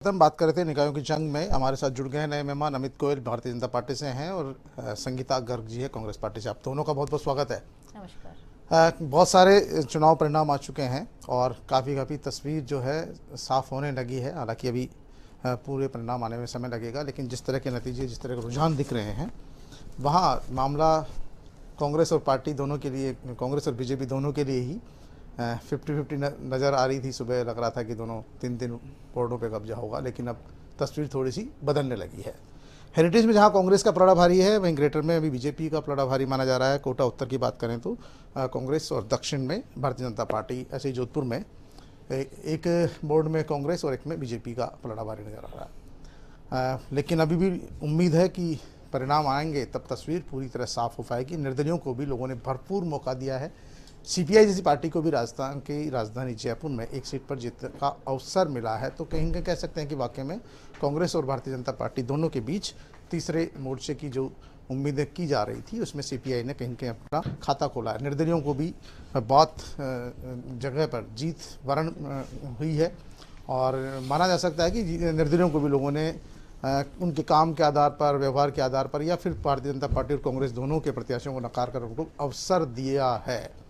हम बात कर रहे थे निकायों की जंग में। हमारे साथ जुड़ गए हैं नए मेहमान अमित गोयल भारतीय जनता पार्टी से हैं और संगीता गर्ग जी है कांग्रेस पार्टी से। आप दोनों का बहुत बहुत स्वागत है। नमस्कार। बहुत सारे चुनाव परिणाम आ चुके हैं और काफ़ी तस्वीर जो है साफ होने लगी है। हालांकि अभी पूरे परिणाम आने में समय लगेगा, लेकिन जिस तरह के नतीजे, जिस तरह के रुझान दिख रहे हैं, वहाँ मामला कांग्रेस और पार्टी दोनों के लिए, कांग्रेस और बीजेपी दोनों के लिए ही 50-50 नज़र आ रही थी। सुबह लग रहा था कि दोनों तीन बोर्डों पे कब्जा होगा, लेकिन अब तस्वीर थोड़ी सी बदलने लगी है। हेरिटेज में जहां कांग्रेस का पलड़ा भारी है, वहीं ग्रेटर में अभी बीजेपी का पलड़ा भारी माना जा रहा है। कोटा उत्तर की बात करें तो कांग्रेस और दक्षिण में भारतीय जनता पार्टी, ऐसे ही जोधपुर में एक बोर्ड में कांग्रेस और एक में बीजेपी का पलड़ा भारी नज़र आ रहा है। लेकिन अभी भी उम्मीद है कि परिणाम आएंगे तब तस्वीर पूरी तरह साफ हो पाएगी। निर्दलियों को भी लोगों ने भरपूर मौका दिया है। सीपीआई जैसी पार्टी को भी राजधानी जयपुर में एक सीट पर जीतने का अवसर मिला है। तो कहीं कहीं कह सकते हैं कि वाकई में कांग्रेस और भारतीय जनता पार्टी दोनों के बीच तीसरे मोर्चे की जो उम्मीदें की जा रही थी, उसमें सीपीआई ने कहीं कहीं अपना खाता खोला है। निर्दलियों को भी बहुत जगह पर जीत वरण हुई है और माना जा सकता है कि निर्दलियों को भी लोगों ने उनके काम के आधार पर, व्यवहार के आधार पर, या फिर भारतीय जनता पार्टी और कांग्रेस दोनों के प्रत्याशियों को नकार कर उनको अवसर दिया है।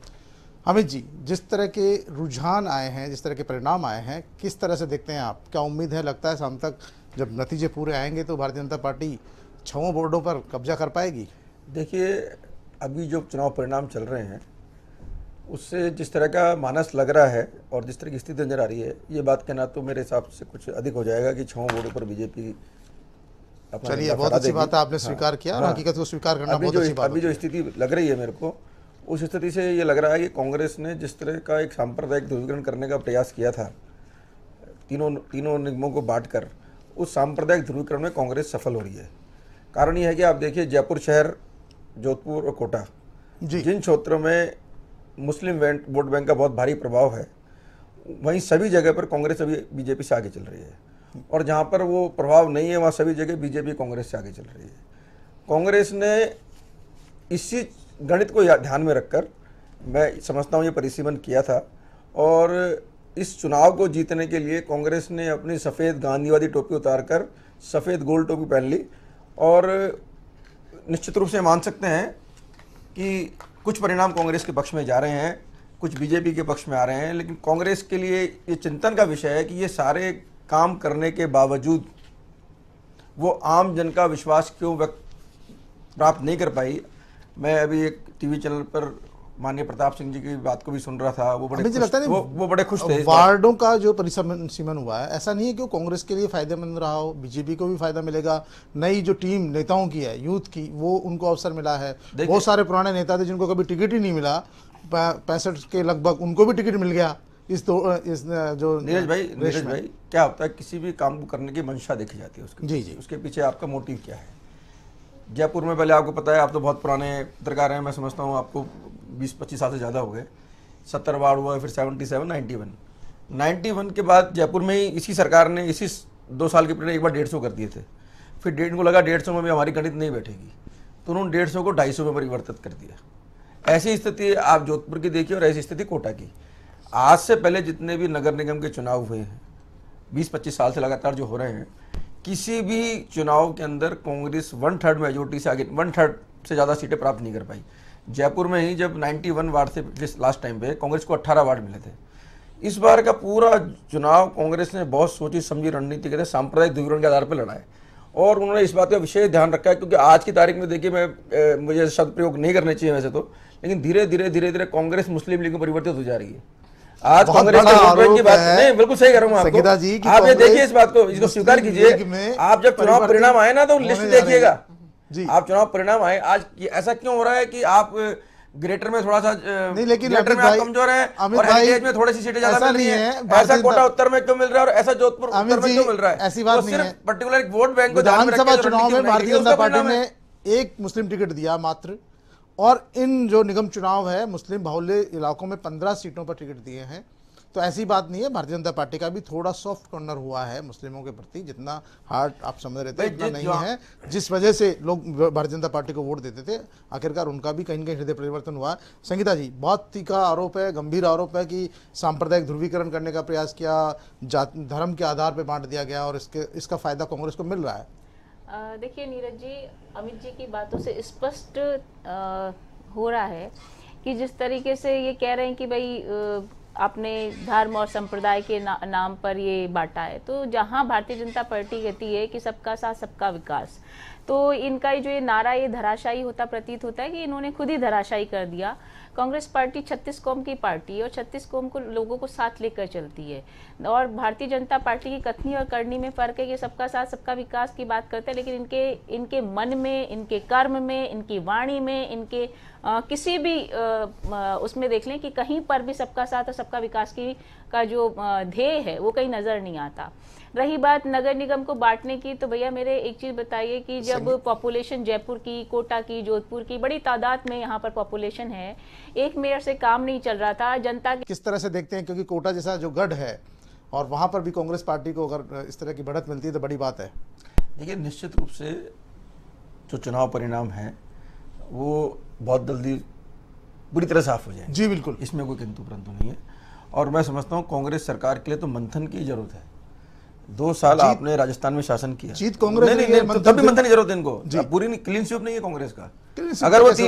अमित जी, जिस तरह के रुझान आए हैं, जिस तरह के परिणाम आए हैं, किस तरह से देखते हैं आप? क्या उम्मीद है, लगता है शाम तक जब नतीजे पूरे आएंगे तो भारतीय जनता पार्टी 6 बोर्डों पर कब्जा कर पाएगी? देखिए, अभी जो चुनाव परिणाम चल रहे हैं उससे जिस तरह का मानस लग रहा है और जिस तरह की स्थिति नजर आ रही है, ये बात कहना तो मेरे हिसाब से कुछ अधिक हो जाएगा कि 6 बोर्डों पर बीजेपी अपना चलिए, बहुत अच्छी बात है, आपने स्वीकार किया और हकीकत को स्वीकार करना बहुत अच्छी बात है। अभी जो स्थिति लग रही है मेरे को, उस स्थिति से ये लग रहा है कि कांग्रेस ने जिस तरह का एक सांप्रदायिक ध्रुवीकरण करने का प्रयास किया था, तीनों निगमों को बांटकर, उस सांप्रदायिक ध्रुवीकरण में कांग्रेस सफल हो रही है। कारण ये है कि आप देखिए, जयपुर शहर, जोधपुर और कोटा, जिन क्षेत्रों में मुस्लिम वोट बैंक का बहुत भारी प्रभाव है, वहीं सभी जगह पर कांग्रेस अभी बीजेपी से आगे चल रही है, और जहाँ पर वो प्रभाव नहीं है वहाँ सभी जगह बीजेपी कांग्रेस से आगे चल रही है। कांग्रेस ने इसी गणित को ध्यान में रखकर, मैं समझता हूँ, ये परिसीमन किया था, और इस चुनाव को जीतने के लिए कांग्रेस ने अपनी सफ़ेद गांधीवादी टोपी उतारकर सफ़ेद गोल टोपी पहन ली। और निश्चित रूप से मान सकते हैं कि कुछ परिणाम कांग्रेस के पक्ष में जा रहे हैं, कुछ बीजेपी के पक्ष में आ रहे हैं, लेकिन कांग्रेस के लिए ये चिंतन का विषय है कि ये सारे काम करने के बावजूद वो आम जन का विश्वास क्यों प्राप्त नहीं कर पाई। मैं अभी एक टीवी चैनल पर माननीय प्रताप सिंह जी की बात को भी सुन रहा था, वो बड़े खुश थे। वार्डों का जो परिसीमन हुआ है, ऐसा नहीं है कि वो कांग्रेस के लिए फायदेमंद रहा हो, बीजेपी को भी फायदा मिलेगा। नई जो टीम नेताओं की है, यूथ की, वो उनको अवसर मिला है। बहुत सारे पुराने नेता थे जिनको कभी टिकट ही नहीं मिला, 65 के लगभग, उनको भी टिकट मिल गया। इस जो नीरज भाई, क्या होता है, किसी भी काम को करने की मंशा देखी जाती है उसके। जी, उसके पीछे आपका मोटिव क्या है। जयपुर में पहले आपको पता है, आप तो बहुत पुराने पत्रकार हैं, मैं समझता हूँ आपको 20-25 साल से ज़्यादा हो गए। 70 वार्ड हुआ, फिर 77, 91 के बाद जयपुर में ही इसी सरकार ने इसी 2 साल के पीरियड एक बार 150 कर दिए थे। फिर इनको लगा 150 में भी हमारी गणित नहीं बैठेगी, तो उन्होंने 150 को 250 में परिवर्तित कर दिया। ऐसी स्थिति आप जोधपुर की देखिए और ऐसी स्थिति कोटा की। आज से पहले जितने भी नगर निगम के चुनाव हुए हैं 20-25 साल से लगातार जो हो रहे हैं, किसी भी चुनाव के अंदर कांग्रेस 1/3 मेजोरिटी से आगे, 1/3 से ज़्यादा सीटें प्राप्त नहीं कर पाई। जयपुर में ही जब 91 वार्ड थे लास्ट टाइम पे, कांग्रेस को 18 वार्ड मिले थे। इस बार का पूरा चुनाव कांग्रेस ने बहुत सोची समझी रणनीति के तहत सांप्रदायिक ध्रुवीकरण के आधार पर लड़ा है, और उन्होंने इस बात का विशेष ध्यान रखा है। क्योंकि आज की तारीख में देखिए, मुझे शब्द प्रयोग नहीं करने चाहिए वैसे तो, लेकिन धीरे धीरे कांग्रेस मुस्लिम लीग में परिवर्तित हो जा रही है। आज कांग्रेस की बात नहीं, बिल्कुल सही कह रहा हूँ आपको। आप ये देखिए, इस बात को, इसको स्वीकार कीजिए। आप जब चुनाव परिणाम आए ना, तो लिस्ट देखिएगा। आप चुनाव परिणाम आए, आज ऐसा क्यों हो रहा है कि आप ग्रेटर में थोड़ा सा नहीं, लेकिन ग्रेटर में आप कमजोर हैं और हेरिटेज में थोड़ी सी सीटें ज्यादा मिल रही हैं। ऐसा कोटा उत्तर में क्यों मिल रहा है और ऐसा जोधपुर उत्तर में क्यों मिल रहा है? ऐसी बात नहीं है। पर्टिकुलर वोट बैंक को विधानसभा चुनाव में भारतीय जनता पार्टी ने एक मुस्लिम टिकट दिया मात्र, और इन जो निगम चुनाव है, मुस्लिम बाहुल्य इलाकों में 15 सीटों पर टिकट दिए हैं। तो ऐसी बात नहीं है, भारतीय जनता पार्टी का भी थोड़ा सॉफ्ट कॉर्नर हुआ है मुस्लिमों के प्रति, जितना हार्ड आप समझ रहे थे इतना नहीं है, जिस वजह से लोग भारतीय जनता पार्टी को वोट देते थे, आखिरकार उनका भी कहीं न कहीं हृदय परिवर्तन हुआ। संगीता जी, बहुत तीखा आरोप है, गंभीर आरोप है कि सांप्रदायिक ध्रुवीकरण करने का प्रयास किया, जात धर्म के आधार पर बांट दिया गया और इसका फायदा कांग्रेस को मिल रहा है। देखिए नीरज जी, अमित जी की बातों से स्पष्ट हो रहा है कि जिस तरीके से ये कह रहे हैं कि भाई आपने धर्म और संप्रदाय के नाम पर ये बांटा है, तो जहां भारतीय जनता पार्टी कहती है कि सबका साथ सबका विकास, तो इनका जो ये नारा ये धराशायी होता प्रतीत होता है कि इन्होंने खुद ही धराशायी कर दिया। कांग्रेस पार्टी 36 कौम की पार्टी है और 36 कौम को लोगों को साथ लेकर चलती है, और भारतीय जनता पार्टी की कथनी और करनी में फर्क है कि सबका साथ सबका विकास की बात करते हैं, लेकिन इनके मन में, इनके कर्म में, इनकी वाणी में, इनके किसी भी उसमें देख लें कि कहीं पर भी सबका साथ और सबका विकास का जो ध्येय है वो कहीं नजर नहीं आता। रही बात नगर निगम को बांटने की, तो भैया मेरे एक चीज बताइए कि जब पॉपुलेशन जयपुर की, कोटा की, जोधपुर की बड़ी तादाद में यहाँ पर पॉपुलेशन है, एक मेयर से काम नहीं चल रहा था, जनता किस तरह से देखते हैं, क्योंकि कोटा जैसा जो गढ़ है और वहां पर भी कांग्रेस पार्टी को अगर इस तरह की बढ़त मिलती है तो बड़ी बात है। देखिए, निश्चित रूप से जो चुनाव परिणाम है वो बहुत जल्दी बुरी तरह साफ हो जाए। जी बिल्कुल, इसमें कोई किंतु परंतु नहीं है, और मैं समझता हूँ कांग्रेस सरकार के लिए तो मंथन की जरूरत है। 2 साल आपने राजस्थान में शासन किया, जीत कांग्रेस नहीं, तभी मंथन की जरूरत है इनको। पूरी क्लीन स्वीप नहीं है कांग्रेस का।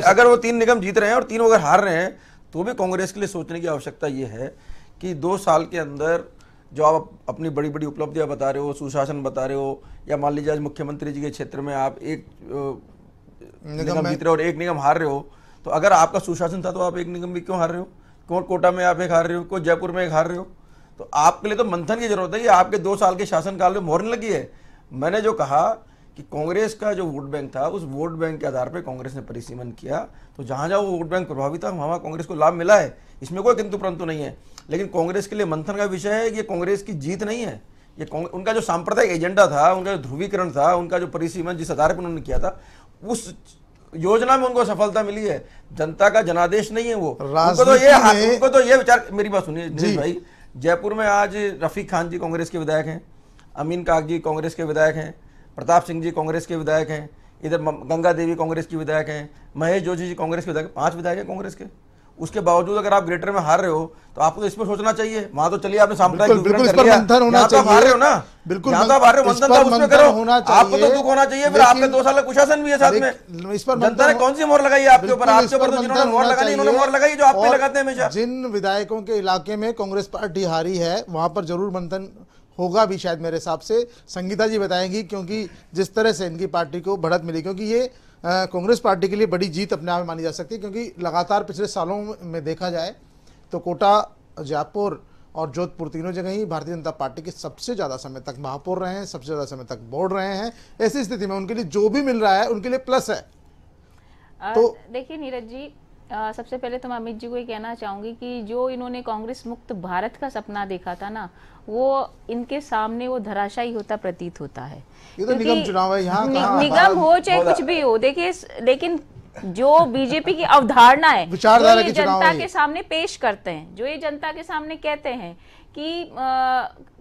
अगर वो 3 निगम जीत रहे हैं और 3 अगर हार रहे हैं, तो भी कांग्रेस के लिए सोचने की आवश्यकता ये है कि 2 साल के अंदर जो आप अपनी बड़ी बड़ी उपलब्धियां बता रहे हो, सुशासन बता रहे हो, या मान लीजिए आज मुख्यमंत्री जी के क्षेत्र में आप एक निगम जीत रहे हो और 1 निगम हार रहे हो, तो अगर आपका सुशासन था तो आप 1 निगम भी क्यों हार रहे हो? क्यों कोटा में आप 1 हार रहे हो, क्यों जयपुर में 1 हार रहे हो? तो आपके लिए तो मंथन की जरूरत है। ये आपके 2 साल के शासनकाल में मोहर नहीं लगी है। मैंने जो कहा कि कांग्रेस का जो वोट बैंक था, उस वोट बैंक के आधार पर कांग्रेस ने परिसीमन किया, तो जहां जहां वो वोट बैंक प्रभावित था वहां कांग्रेस को लाभ मिला है, इसमें कोई किंतु परंतु नहीं है। लेकिन कांग्रेस के लिए मंथन का विषय है, ये कांग्रेस की जीत नहीं है। ये उनका जो सांप्रदायिक एजेंडा था, उनका जो ध्रुवीकरण था, उनका जो परिसीमन जिस आधार पर उन्होंने किया था, उस योजना में उनको सफलता मिली है। जनता का जनादेश नहीं है वो। उनको तो ये विचार, मेरी बात सुनिए दिनेश भाई, जयपुर में आज रफीक खान जी कांग्रेस के विधायक हैं, अमीन काग जी कांग्रेस के विधायक हैं, प्रताप सिंह जी कांग्रेस के विधायक हैं, इधर गंगा देवी कांग्रेस की विधायक हैं, महेश जोशी जी कांग्रेस के विधायक, 5 विधायक हैं कांग्रेस के। उसके बावजूद अगर आप ग्रेटर में हार रहे हो तो आपको तो इस पर सोचना चाहिए। वहां तो चलिए आपने सांप्रदायिक बिल्कुल इस पर मंथन होना चाहिए। हार रहे हो ना, बिल्कुल हार रहे हो, मंथन उसमें करो। आपको तो दुख होना चाहिए, फिर आपके 2 साल का कुशासन भी है साथ में। इस पर जनता ने कौन सी मोहर लगाई है आपके ऊपर? आपके ऊपर तो जिन्होंने मोहर लगाई, इन्होंने मोहर लगाई जो आप पे लगाते हैं हमेशा। जिन विधायकों के इलाके में कांग्रेस पार्टी हारी है वहां पर जरूर मंथन होगा भी शायद, मेरे हिसाब से। संगीता जी बताएंगी, क्योंकि जिस तरह से इनकी पार्टी को बढ़त मिली, क्योंकि ये कांग्रेस पार्टी के लिए बड़ी जीत अपने आप में मानी जा सकती है, क्योंकि लगातार पिछले सालों में देखा जाए तो कोटा, जयपुर और जोधपुर तीनों जगह ही भारतीय जनता पार्टी के सबसे ज़्यादा समय तक महापौर रहे हैं, सबसे ज़्यादा समय तक बोर्ड रहे हैं। ऐसी स्थिति में उनके लिए जो भी मिल रहा है उनके लिए प्लस है। तो देखिए नीरज जी, सबसे पहले तो मैं अमित जी को ये कहना चाहूंगी कि जो इन्होंने कांग्रेस मुक्त भारत का सपना देखा था ना, वो इनके सामने वो धराशायी होता प्रतीत होता है। ये तो निगम चुनाव है, यहाँ निगम हो चाहे कुछ भी हो, देखिए, लेकिन जो बीजेपी की अवधारणा है, जो ये जनता के सामने पेश करते हैं, जो ये जनता के सामने कहते हैं कि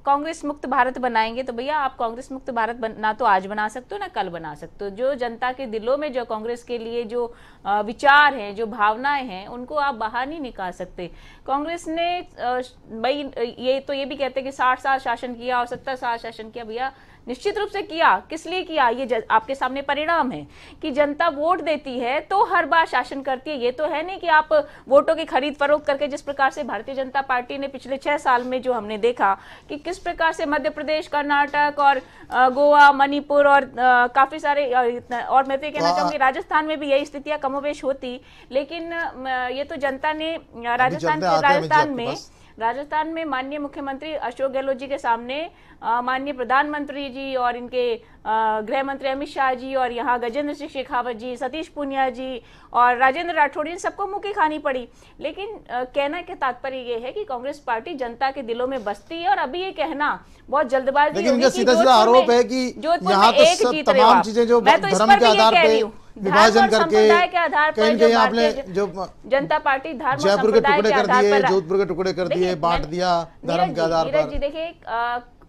कांग्रेस मुक्त भारत बनाएंगे, तो भैया आप कांग्रेस मुक्त भारत ना तो आज बना सकते हो ना कल बना सकते हो। जो जनता के दिलों में जो कांग्रेस के लिए जो विचार हैं, जो भावनाएं हैं, उनको आप बाहर नहीं निकाल सकते। कांग्रेस ने भाई ये भी कहते हैं कि 60 साल शासन किया और 70 साल शासन किया। भैया निश्चित रूप से किया, किस लिए किया? ये आपके सामने परिणाम है कि जनता वोट देती है तो हर बार शासन करती है। ये तो है नहीं कि आप वोटों की खरीद फरोख्त करके, जिस प्रकार से भारतीय जनता पार्टी ने पिछले 6 साल में जो हमने देखा कि किस प्रकार से मध्य प्रदेश, कर्नाटक और गोवा, मणिपुर और काफी सारे, और मैं तो ये कहना चाहूंगी राजस्थान में भी यही स्थितियां कमोबेश होती, लेकिन ये तो जनता ने राजस्थान में माननीय मुख्यमंत्री अशोक गहलोत जी के सामने माननीय प्रधानमंत्री जी और इनके गृह मंत्री अमित शाह जी और यहाँ गजेंद्र सिंह शेखावत जी, सतीश पूनिया जी और राजेंद्र राठौड़, इन सबको मुक्की खानी पड़ी। लेकिन कहना के तात्पर्य ये है कि कांग्रेस पार्टी जनता के दिलों में बसती है, और अभी ये कहना बहुत जल्दबाजी होगी कि सीधा आरोप है कि यहाँ तो तमाम चीजें जो धर्म के आधार पे विभाजन करके संप्रदाय के आधार पर कहीं जो कहीं आपने भारतीय जो जनता पार्टी धर्म और जयपुर के संप्रदाय टुकड़े के कर आधार दिए, पर जोधपुर के टुकड़े कर दिए, बांट दिया धर्म के आधार नीरज पर। जी देखिए,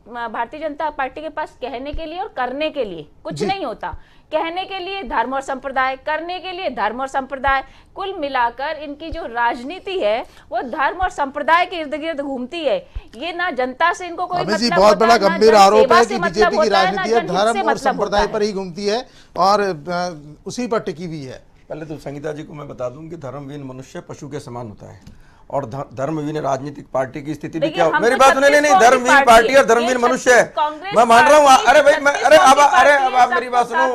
भारतीय जनता पार्टी के पास कहने के लिए और करने के लिए कुछ नहीं होता। कहने के लिए धर्म और संप्रदाय, करने के लिए धर्म और संप्रदाय, कुल मिलाकर इनकी जो राजनीति है वो धर्म और संप्रदाय के इर्द गिर्द घूमती है। ये ना जनता से इनको कोई अमित जी, मतलब बहुत होता बड़ा है, ना गंभीर जनसेवा आरोप है से कि मतलब बीजेपी की होता है, ना राजनीति है जनहित धर्म से और मतलब संप्रदाय होता पर है। ही घूमती है और उसी पर टिकी हुई है। पहले तो संगीता जी को मैं बता दूं कि धर्महीन मनुष्य पशु के समान होता है और धर्महीन राजनीतिक पार्टी की स्थिति भी क्या हो। मेरी बात सुने, नहीं, धर्महीन पार्टी और धर्महीन मनुष्य है, मैं मान रहा हूँ। अरे भाई, अरे अब आप मेरी बात सुनो,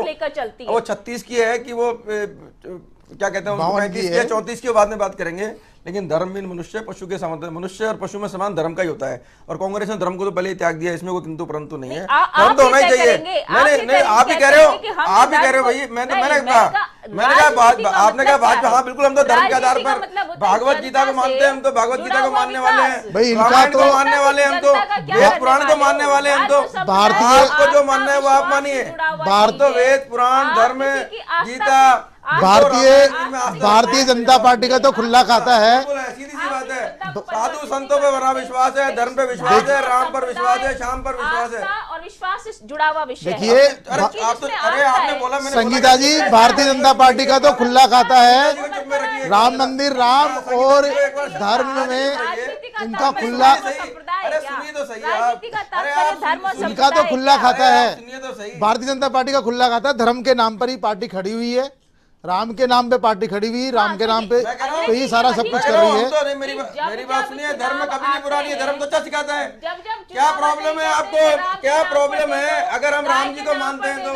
वो 36 की है कि वो क्या कहते हैं, 35 की 34 की बाद में बात करेंगे, लेकिन धर्महीन मनुष्य पशु के समान, मनुष्य और पशु में समान धर्म का ही होता है। और कांग्रेस ने धर्म को तो पहले ही त्याग दिया, इसमें कोई किंतु परंतु नहीं है। धर्म तो होना ही चाहिए। नहीं, आप ही कह रहे हो, आप ही कह रहे हो भाई। मैंने कहा आपने कहा भाजपा, हाँ बिल्कुल, हम तो धर्म के आधार पर भागवत गीता को मानते हैं, हम तो भागवत गीता को मानने वाले हैं, भाई रामायण को मानने वाले हैं, हम तो वेद पुराण को मानने वाले हैं, हम तो भारतीय आपको जो मानना है वो आप मानिए। भारत तो वेद पुराण धर्म गीता भारतीय जनता पार्टी का तो खुला खाता है। सीधी सी बात है, साधु संतों पे बड़ा विश्वास है, धर्म पे विश्वास है, राम पर विश्वास है, श्याम पर विश्वास है, और विश्वास से जुड़ा हुआ विषय है। देखिए, अरे आपने बोला, मैंने संगीता जी, भारतीय जनता पार्टी का तो खुला खाता है। राम मंदिर, राम और धर्म में इनका खुला, अरे सुनिए तो सही आप, इनका तो खुला खाता है। सुनिए तो सही, भारतीय जनता पार्टी का खुला खाता है। धर्म के नाम पर ही पार्टी खड़ी हुई है, राम के नाम पे पार्टी खड़ी हुई, राम के नाम पे तो ये सारा सब कुछ कर रही है। मेरी बात सुनिए, धर्म कभी भी बुरा नहीं है, धर्म तो अच्छा सिखाता है। क्या प्रॉब्लम है आपको, क्या प्रॉब्लम है अगर हम राम जी को मानते हैं तो?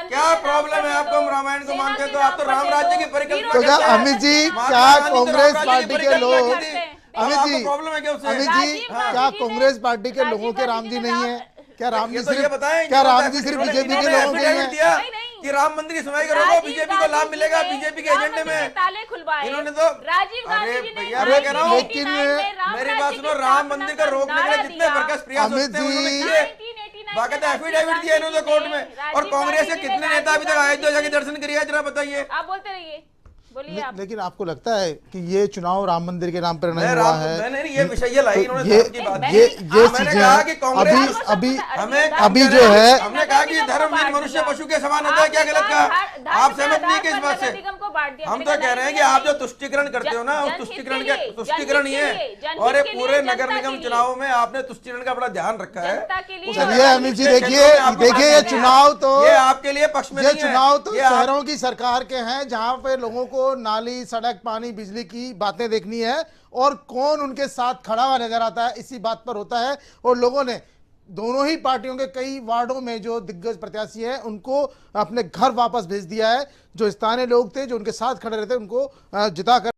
क्या प्रॉब्लम है आपको, हम रामायण को मानते हैं तो? आप तो राम राज्य की परिकल्पना। तो क्या अमित जी, क्या कांग्रेस पार्टी के लोग, अमित जी, प्रॉब्लम है क्या उससे? अमित जी, क्या कांग्रेस पार्टी के लोगों के राम जी नहीं है? क्या राम जी सिर्फ बीजेपी के लोगों के हैं? कि राम मंदिर की सुनवाई करोगे बीजेपी को लाभ मिलेगा, बीजेपी के एजेंडे में ताले खुलवाए इन्होंने तो। राजीव गांधी जी ने, अरे कह रहा हूं, लेकिन मेरी बात सुनो, राम मंदिर का रोकने के लिए जितने प्रकाश प्रयास होते हैं उन्होंने किए। बाकायदा एफिडेविट दिया इन्होंने कोर्ट में। और कांग्रेस के कितने नेता अभी तक अयोध्या जाके दर्शन करिए, जरा बताइए। आप बोलते रहिए, बोलिए आप। लेकिन आपको लगता है कि ये चुनाव राम मंदिर के नाम पर नहीं हुआ है? मैंने ये विषय लाई, इन्होंने ये धर्म की बात ये मैंने कहा कि कांग्रेस अभी जो है, हमने कहा कि धर्महीन मनुष्य पशु के समान होता है। क्या गलत कहा? आप सहमत नहीं के इस बात से? हम तो कह रहे हैं कि आप जो तुष्टिकरण करते हो ना, उस तुष्टिकरण ही है। और ये पूरे नगर निगम चुनाव में आपने तुष्टिकरण का बड़ा ध्यान रखा है। चलिए अमित जी, देखिए ये चुनाव तो, ये आपके लिए पक्ष में ये नहीं है। चुनाव तो शहरों की सरकार के हैं, जहां पे लोगों को नाली, सड़क, पानी, बिजली की बातें देखनी है और कौन उनके साथ खड़ा हुआ नजर आता है इसी बात पर होता है। और लोगों ने दोनों ही पार्टियों के कई वार्डों में जो दिग्गज प्रत्याशी हैं उनको अपने घर वापस भेज दिया है। जो स्थानीय लोग थे, जो उनके साथ खड़े रहते, उनको जिता कर